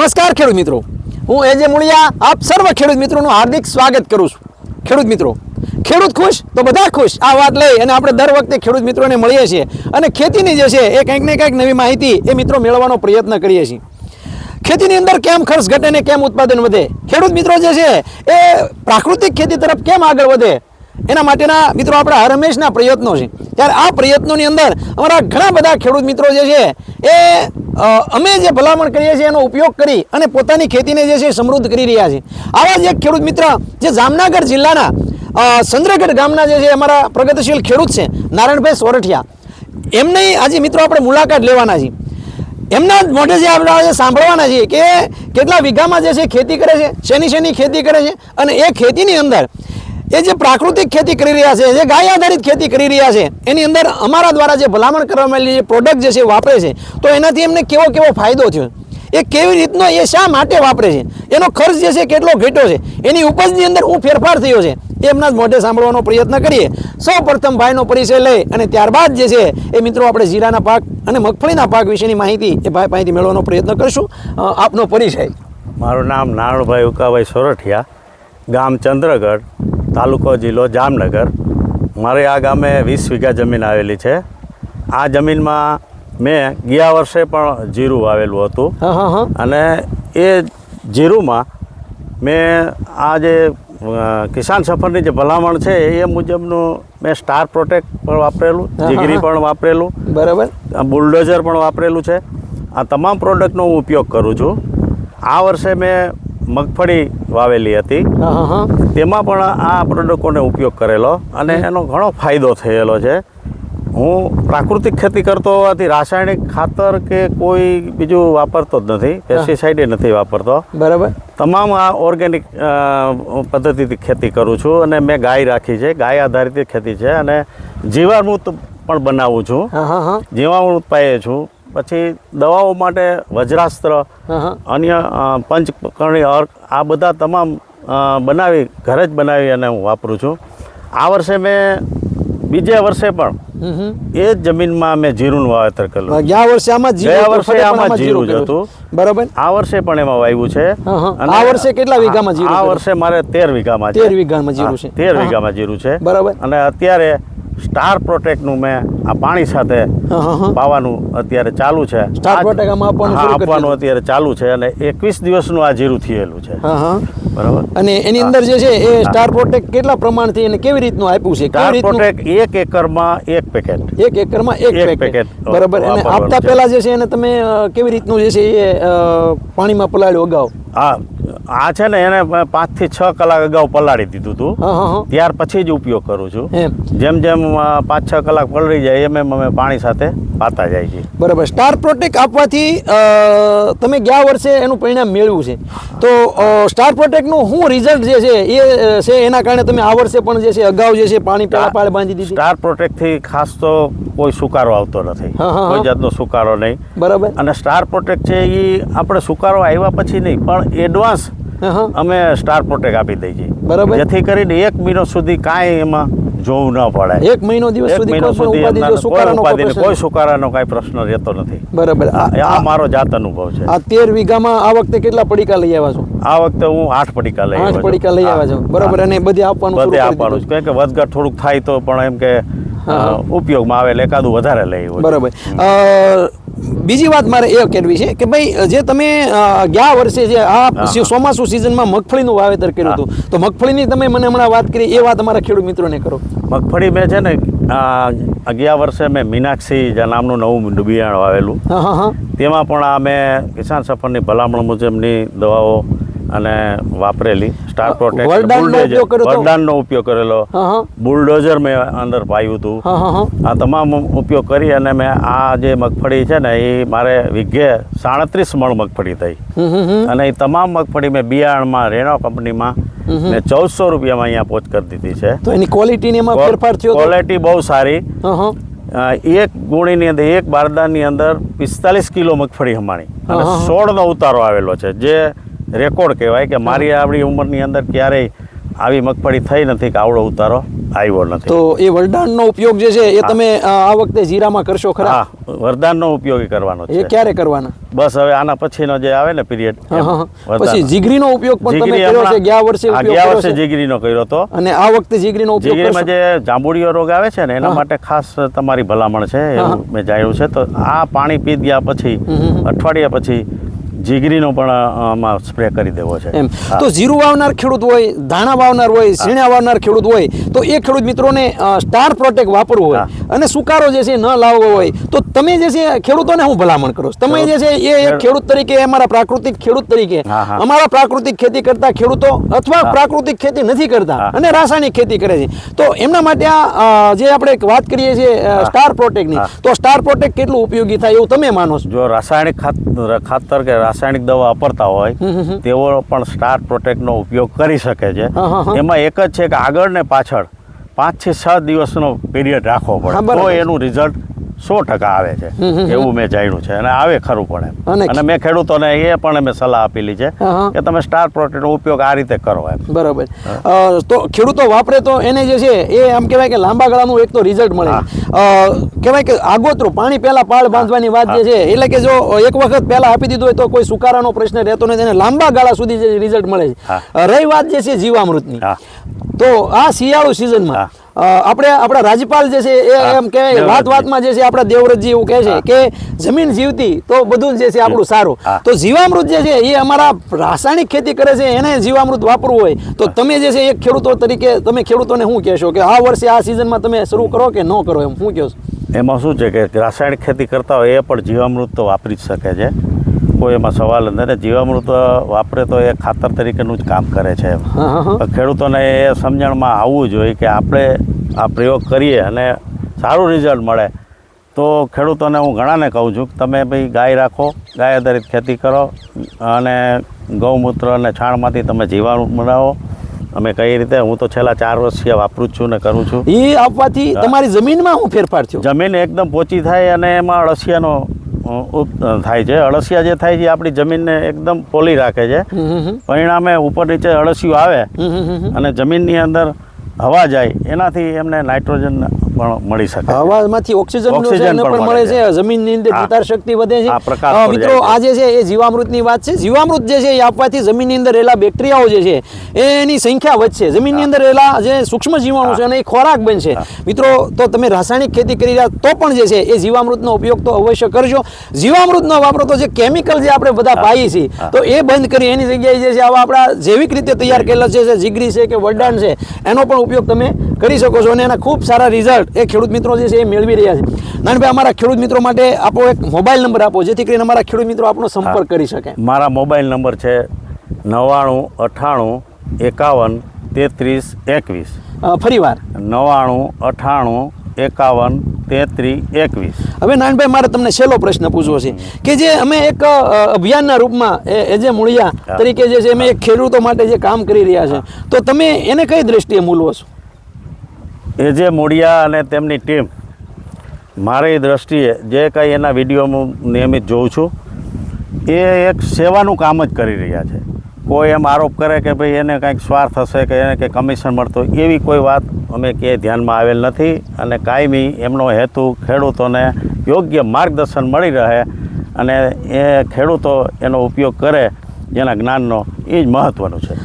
નમસ્કાર ખેડૂત મિત્રો, હું એજે મુળિયા આપ સર્વ ખેડૂત મિત્રોનું હાર્દિક સ્વાગત કરું છું. ખેડૂત મિત્રો, ખેડૂત ખુશ તો બધા ખુશ, આ વાત લઈ અને આપણે દર વખતે ખેડૂત મિત્રોને મળીએ છીએ અને ખેતીની જે છે એ કંઈક ને કંઈક નવી માહિતી એ મિત્રો મેળવવાનો પ્રયત્ન કરીએ છીએ. ખેતીની અંદર કેમ ખર્ચ ઘટે ને કેમ ઉત્પાદન વધે, ખેડૂત મિત્રો જે છે એ પ્રાકૃતિક ખેતી તરફ કેમ આગળ વધે, એના માટેના મિત્રો આપણા હર હંમેશના પ્રયત્નો છે. ત્યારે આ પ્રયત્નોની અંદર અમારા ઘણા બધા ખેડૂત મિત્રો જે છે એ અમે જે ભલામણ કરીએ છીએ એનો ઉપયોગ કરી અને પોતાની ખેતીને જે છે સમૃદ્ધ કરી રહ્યા છે. આવા જ એક ખેડૂત મિત્ર જે જામનગર જિલ્લાના ચંદ્રગઢ ગામના જે છે અમારા પ્રગતિશીલ ખેડૂત છે નારાયણભાઈ સોરઠિયા, એમની આજે મિત્રો આપણે મુલાકાત લેવાના છીએ. એમના મોઢે જે આપણે સાંભળવાના છીએ કે કેટલા વીઘામાં જે છે ખેતી કરે છે, શેની ખેતી કરે છે અને એ ખેતીની અંદર એ જે પ્રાકૃતિક ખેતી કરી રહ્યા છે, જે ગાય આધારિત ખેતી કરી રહ્યા છે, એની અંદર અમારા દ્વારા જે ભલામણ કરવામાં આવેલી જે પ્રોડક્ટ જે છે વાપરે છે, તો એનાથી એમને કેવો ફાયદો થયો, એ કેવી રીતનો, એ શા માટે વાપરે છે, એનો ખર્ચ જે છે કેટલો ઘટ્યો છે, એની ઉપજની અંદર શું ફેરફાર થયો છે, એ એમના જ મોઢે સાંભળવાનો પ્રયત્ન કરીએ. સૌ પ્રથમ ભાઈનો પરિચય લઈ અને ત્યારબાદ જે છે એ મિત્રો આપણે જીરાના પાક અને મગફળીના પાક વિશેની માહિતી એ ભાઈ પાસેથી મેળવવાનો પ્રયત્ન કરીશું. આપનો પરિચય? મારું નામ નારણભાઈ ઉકાભાઈ સોરઠિયા, ગામ ચંદ્રગઢ, તાલુકો જિલ્લો જામનગર. મારે આ ગામે 20 વીઘા જમીન આવેલી છે. આ જમીનમાં મેં ગયા વર્ષે પણ જીરું વાવેલું હતું અને એ જીરુંમાં મેં આ જે કિસાન સફરની જે ભલામણ છે એ મુજબનું મેં સ્ટાર પ્રોટેક્ટ પણ વાપરેલું, જીગરી પણ વાપરેલું, બરાબર, બુલડોઝર પણ વાપરેલું છે. આ તમામ પ્રોડક્ટનો હું ઉપયોગ કરું છું. આ વર્ષે મેં મગફળી વાવેલી હતી, તેમાં પણ આ પ્રોડક્ટોને ઉપયોગ કરેલો અને એનો ઘણો ફાયદો થયેલો છે. હું પ્રાકૃતિક ખેતી કરતો હોવાથી રાસાયણિક ખાતર કે કોઈ બીજું વાપરતો જ નથી, પેસ્ટિસાઇડ નથી વાપરતો, બરાબર. તમામ આ ઓર્ગેનિક પદ્ધતિથી ખેતી કરું છું અને મેં ગાય રાખી છે, ગાય આધારિત ખેતી છે અને જીવામૃત પણ બનાવું છું, જીવામૃત પાઈએ છું. પછી દવાઓ માટે વજ્રાસ્ત્ર, અન્ય પંચકર્ણી અર્ક, આ બધા તમામ બનાવી ઘરે જ બનાવી અને હું વાપરું છું. આ વર્ષે મેં બીજે વર્ષે પણ એ જ જમીનમાં મેં જીરુંનું વાવેતર કરેલું. ગયા વર્ષે આમાં જીરું જ હતું, બરાબર. આ વર્ષે પણ એમાં વાવ્યું છે. આ વર્ષે કેટલા વીઘામાં જીરું? આ વર્ષે મારે 13 વીઘામાં જીરું છે. 13 વીઘામાં જીરું છે, બરાબર. અને અત્યારે સ્ટાર પ્રોટેક્ટનું મેં આ પાણી સાથે પાવાનું અત્યારે ચાલુ છે. સ્ટાર પ્રોટેક્ટ આપવાનું અત્યારે ચાલુ છે અને 21 દિવસનું આ જીરું થયેલું છે, બરાબર. અને એની અંદર જે છે એ સ્ટાર પ્રોટેક્ટ કેટલા પ્રમાણથી અને કેવી રીતનું આપ્યું છે? Star protect 1 એકરમાં 1 packet. 1 એકરમાં 1 પેકેટ, બરાબર. અને આપતા પહેલા જે છે એને તમે કેવી રીતનું જે છે એ પાણીમાં પલાળ્યું અગાઉ? આ છે ને એને 5 થી 6 કલાક અગાઉ પલાળી દીધું હતું, ત્યાર પછી જ ઉપયોગ કરું છું. જેમ જેમ 5-6 કલાક પલળી જાય એમ અમે પાણી સાથે પાતા જાય છે, બરાબર. સ્ટાર પ્રોટેક્ટ આપવાથી તમે ગયા વર્ષે એનું પરિણામ મેળવ્યું છે, તો સ્ટાર પ્રોટેક્ટનું શું રિઝલ્ટ જે છે એ છે એના કારણે તમે આ વર્ષે પણ જે છે અગાઉ જે છે પાણી પાળે બાંધી દીધી? સ્ટાર પ્રોટેક્ટથી ખાસ તો કોઈ સુકારો આવતો નથી, કોઈ જાતનો સુકારો નહીં, બરાબર. અને સ્ટાર પ્રોટેક્ટ છે એ આપણે સુકારો આવ્યા પછી નહીં પણ એડવાન્સ અમે સ્ટાર પ્રોટેક્ટ આપી દઈએ છીએ, બરાબર. જેથી કરીને 1 મહિનો સુધી કાંઈ એમાં જોવું ન પડે. 1 મહિનો દિવસ સુધી કોઈ સુકારાનો કાંઈ પ્રશ્ન રહેતો નથી, બરાબર. આ મારો જાત અનુભવ છે. આ 13 વીઘામાં આ વખતે કેટલા પડીકા લઈ આવ્યા છો? આ વખતે હું 8 પડીકા લઈ આવ્યા છું, બરાબર. અને બધે આપવાનું છે, કારણ કે વધઘટ થોડુંક થાય તો પણ એમ કે ઉપયોગમાં આવે એટલે એકાદું વધારે લઈ, બરાબર. બીજી વાત મારે એ કહેવી છે કે ભાઈ જે તમે ગયા વર્ષે જે આ ચોમાસું સિઝનમાં મગફળીનું વાવેતર કર્યું હતું, તો મગફળીની તમે મને હમણાં વાત કરી, એ વાત અમારા ખેડૂત મિત્રોને કરો. મગફળી મેં છે ને ગયા વર્ષે મેં મીનાક્ષી જે નામનું નવું બિયારણ વાવેલું, તેમાં પણ આ મેં કિસાન સફરની ભલામણ મુજબની દવાઓ અને વાપરેલી. સ્ટાર પ્રોટેક્ટ વરદાનનો ઉપયોગ કરેલો, બુલડોઝર મેં અંદર પાયું હતું. આ તમામ ઉપયોગ કરી અને મેં આ જે મગફળી છે ને એ મારે વીઘે 37 મણ મગફળી થઈ અને એ તમામ મગફળી મેં બિયારણમાં રેણો કંપનીમાં મેં 1400 રૂપિયામાં અહીંયા પહોંચ કરી દીધી છે. તો એની ક્વોલિટીની એમાં ફેરફાર થયો? ક્વોલિટી બહુ સારી. એક ગુણીની અંદર, એક બારદાનની અંદર 45 કિલો મગફળી હમાણી અને 16નો ઉતારો આવેલો છે, જે રેકોર્ડ કહેવાય કે મારી આવડી ઉંમરની અંદર ક્યારેય આવી મગફળી થઈ નથી કે આવડો ઉતારો આવ્યો નથી. તો એ વરદાનનો ઉપયોગ જે છે એ તમે આ વખતે જીરામાં કરશો ખરા? હા, વરદાનનો ઉપયોગી કરવાનો એ છે. ક્યારે કરવાના? બસ હવે આના પછીનો જે આવે ને પીરિયડ. પછી જીગરીનો ઉપયોગ પણ તમે કર્યો છે? ગયા વર્ષે ઉપયોગ ગયા કર્યો વર્ષે છે જીગરીનો કર્યો હતો. અને આ વખતે જીગરીનો ઉપયોગ જીગરીમાં કરશો? જે જાંબુડીયો રોગ આવે છે ને એના માટે ખાસ તમારી ભલામણ છે એવું મેં જાણ્યું છે. તો આ પાણી પી ગયા પછી અઠવાડિયા પછી જીગરીનો પણ આમાં સ્પ્રે કરી દેવો છે. એમ હા. તો જીરું વાવનાર ખેડૂત હોય, ધાણા વાવનાર હોય, સીણા વાવનાર ખેડૂત હોય તો એ ખેડૂત મિત્રોને સ્ટાર પ્રોટેક્ટ વાપરવું હોય અને સુકારો જે છે ન લાવવો હોય તો તમે જે છે ખેડૂતોને હું ભલામણ કરો છો? તમે જે છે એ એક ખેડૂત તરીકે, અમારા પ્રાકૃતિક ખેડૂત તરીકે, અમારા પ્રાકૃતિક ખેતી કરતા ખેડૂતો અથવા પ્રાકૃતિક ખેતી નથી કરતા અને રાસાયણિક ખેતી કરે છે તો એમના માટે આ જે આપણે વાત કરીએ છીએ સ્ટાર પ્રોટેક્ટની, તો સ્ટાર પ્રોટેક્ટ કેટલું ઉપયોગી થાય એવું તમે માનો છો? જો રાસાયણિક ખાતર કે રાસાયણિક દવા વાપરતા હોય તેઓ પણ સ્ટાર પ્રોટેક્ટનો ઉપયોગ કરી શકે છે. એમાં એક જ છે કે આગળ ને પાછળ 5 થી 6 દિવસનો પીરિયડ રાખવો પડે તો એનું રિઝલ્ટ 100% આવે છે એવું મેં જાણ્યું છે અને આવે ખરું પણ એમ. અને મેં ખેડૂતોને એ પણ મેં સલાહ આપેલી છે કે તમે સ્ટાર પ્રોટેક્ટનો ઉપયોગ આ રીતે કરો એમ. બરાબર. તો ખેડૂતો વાપરે તો એને જે છે એ આમ કહેવાય કે લાંબા ગાળાનું એક તો રિઝલ્ટ મળે. કહેવાય કે આગોતરું પાણી પહેલા પાળ બાંધવાની વાત જે છે એટલે કે જો એક વખત પહેલા આપી દીધું હોય તો કોઈ સુકારાનો પ્રશ્ન રહેતો નથી અને લાંબા ગાળા સુધી જે રિઝલ્ટ મળે છે. રહી વાત જે છે જીવામૃતની, તો આ શિયાળુ સિઝનમાં આપણે આપણા રાજ્યપાલ જે છે એ એમ કે વાતમાં જે છે આપણા દેવવ્રતજી એવું કહે છે કે જમીન જીવતી તો બધું જે છે આપણું સારું. તો જીવામૃત જે છે એ અમારા રાસાયણિક ખેતી કરે છે એને જીવામૃત વાપરવું હોય તો તમે જે છે એક ખેડૂતો તરીકે તમે ખેડૂતોને શું કહેશો કે આ વર્ષે આ સિઝનમાં તમે શરૂ કરો કે ન કરો એમ શું કહો છો? એમાં શું છે કે રાસાયણિક ખેતી કરતા હોય એ પણ જીવામૃત તો વાપરી જ શકે છે, કોઈ એમાં સવાલ નથી. જીવામૃત વાપરે તો એ ખાતર તરીકેનું જ કામ કરે છે. ખેડૂતોને એ સમજણમાં આવવું જોઈએ કે આપણે આ પ્રયોગ કરીએ અને સારું રિઝલ્ટ મળે તો ખેડૂતોને હું ઘણાને કહું છું કે તમે ભાઈ ગાય રાખો, ગાય આધારિત ખેતી કરો અને ગૌમૂત્ર અને છાણમાંથી તમે જીવામૃત બનાવો. અમે કઈ રીતે, હું તો છેલ્લા 4 વર્ષથી વાપરું જ છું ને કરું છું. એ આપવાથી તમારી જમીનમાં શું ફેરફાર થયો? જમીન એકદમ પોચી થાય અને એમાં અળસિયાનો થાય છે. અળસિયા જે થાય છે આપણી જમીનને એકદમ પોલી રાખે છે. પરિણામે ઉપર નીચે અળસિયું આવે અને જમીનની અંદર હવા જાય એનાથી એમને નાઇટ્રોજન પણ મળી શકે. હવામાંથી ઓક્સિજન પણ મળે છે, જમીનની અંદર વિતાર શક્તિ વધે છે. મિત્રો આ જે છે એ જીવામૃતની વાત છે. જીવામૃત જે છે એ આપવાથી જમીનની અંદર રહેલા બેક્ટેરિયાઓ જે છે એની સંખ્યા વધશે, જમીનની અંદર રહેલા જે સૂક્ષ્મ જીવાણુ છે અને એ ખોરાક બનશે. મિત્રો તો તમે રાસાયણિક ખેતી કરી રહ્યા તો પણ જે છે એ જીવામૃતનો ઉપયોગ તો અવશ્ય કરજો. જીવામૃત ન વાપરો તો જે કેમિકલ જે આપણે બધા પાઈએ છીએ તો એ બંધ કરી એની જગ્યાએ જે છે આવા આપણા જૈવિક રીતે તૈયાર કરેલા છે જીગરી છે કે વરદાન છે એનો પણ ઉપયોગ તમે કરી શકો છો અને એના ખૂબ સારા રિઝલ્ટ એ ખેડૂત મિત્રો જે છે એ મેળવી રહ્યા છે. નાનભાઈ, અમારા ખેડૂત મિત્રો માટે આપો એક મોબાઈલ નંબર આપો જેથી કરીને અમારા ખેડૂત મિત્રો આપણો સંપર્ક કરી શકે. મારા મોબાઈલ નંબર છે 99 98 51 33 21. ફરીવાર 99 98 51 33 21. હવે નાનભાઈ, મારે તમને છેલ્લો પ્રશ્ન પૂછવો છે કે જે અમે એક અભિયાનના રૂપમાં એ જે મૂળિયા તરીકે જે છે અમે એક ખેડૂતો માટે જે કામ કરી રહ્યા છે તો તમે એને કઈ દ્રષ્ટિએ મૂલવો છો? એ જે મૂળિયા અને તેમની ટીમ મારી દ્રષ્ટિએ જે કંઈ એના વિડીયો હું નિયમિત જોઉં છું એ એક સેવાનું કામ જ કરી રહ્યા છે. કોઈ એમ આરોપ કરે કે ભાઈ એને કંઈક સ્વાર્થ હશે કે એને કંઈક કમિશન મળતો, એવી કોઈ વાત અમે ક્યાંય ધ્યાનમાં આવેલ નથી. અને કાયમી એમનો હેતુ ખેડૂતોને યોગ્ય માર્ગદર્શન મળી રહે અને એ ખેડૂતો એનો ઉપયોગ કરે જેના જ્ઞાનનો એ જ મહત્વનું છે.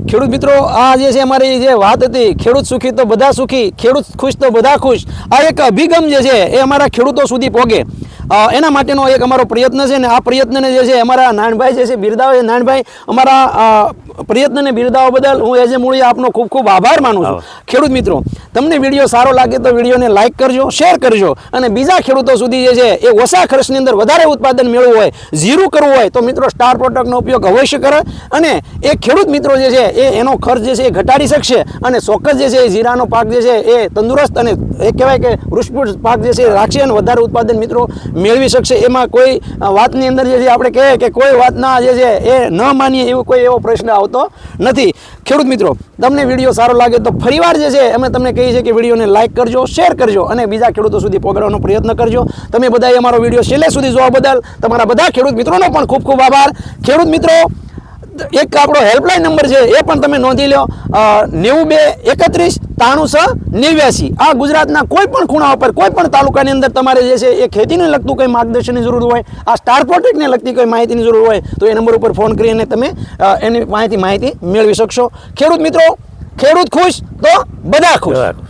ખેડૂત મિત્રો, આ જે છે અમારી જે વાત હતી ખેડૂત સુખી તો બધા સુખી, ખેડૂત ખુશ તો બધા ખુશ, આ એક અભિગમ જે છે એ અમારા ખેડૂતો સુધી પહોંચે એના માટેનો એક અમારો પ્રયત્ન છે ને આ પ્રયત્નને જે છે અમારા નાનભાઈ જે છે બિરદાવે. નાનભાઈ, અમારા પ્રયત્નને બિરદાવવા બદલ હું એજે મૂળિયા આપનો ખૂબ ખૂબ આભાર માનું છું. ખેડૂત મિત્રો, તમને વિડીયો સારો લાગે તો વિડીયોને લાઇક કરજો, શેર કરજો અને બીજા ખેડૂતો સુધી જે છે એ ઓછા ખર્ચની અંદર વધારે ઉત્પાદન મેળવવું હોય, ઝીરું કરવું હોય તો મિત્રો સ્ટાર પ્રોડક્ટનો ઉપયોગ અવશ્ય કરે અને એ ખેડૂત મિત્રો જે છે એ એનો ખર્ચ જે છે એ ઘટાડી શકશે અને ચોક્કસ જે છે એ જીરાનો પાક જે છે એ તંદુરસ્ત અને એ કહેવાય કે વૃષ્પુષ્ટ પાક જે છે એ રાખશે અને વધારે ઉત્પાદન મિત્રો મેળવી શકશે. એમાં કોઈ વાતની અંદર જે છે આપણે કહીએ કે કોઈ વાતના જે છે એ ન માનીએ એવો કોઈ એવો પ્રશ્ન આવતો નથી. ખેડૂત મિત્રો, તમને વિડીયો સારો લાગે તો ફરીવાર જે છે અમે તમને કહીએ છીએ કે વિડીયોને લાઇક કરજો, શેર કરજો અને બીજા ખેડૂતો સુધી પહોંચાડવાનો પ્રયત્ન કરજો. તમે બધાએ અમારો વિડીયો છેલ્લે સુધી જોવા બદલ તમારા બધા ખેડૂત મિત્રોનો પણ ખૂબ ખૂબ આભાર. ખેડૂત મિત્રો, એક આપણો હેલ્પલાઇન નંબર છે એ પણ તમે નોંધી લો 9231 93 689. આ ગુજરાતના કોઈ પણ ખૂણા ઉપર કોઈ પણ તાલુકાની અંદર તમારે જે છે એ ખેતીને લગતું કોઈ માર્ગદર્શનની જરૂર હોય, આ સ્ટાર પ્રોટેક્ટને લગતી કોઈ માહિતીની જરૂર હોય તો એ નંબર ઉપર ફોન કરીને તમે એની માહિતી મેળવી શકશો. ખેડૂત મિત્રો, ખેડૂત ખુશ તો બધા ખુશ.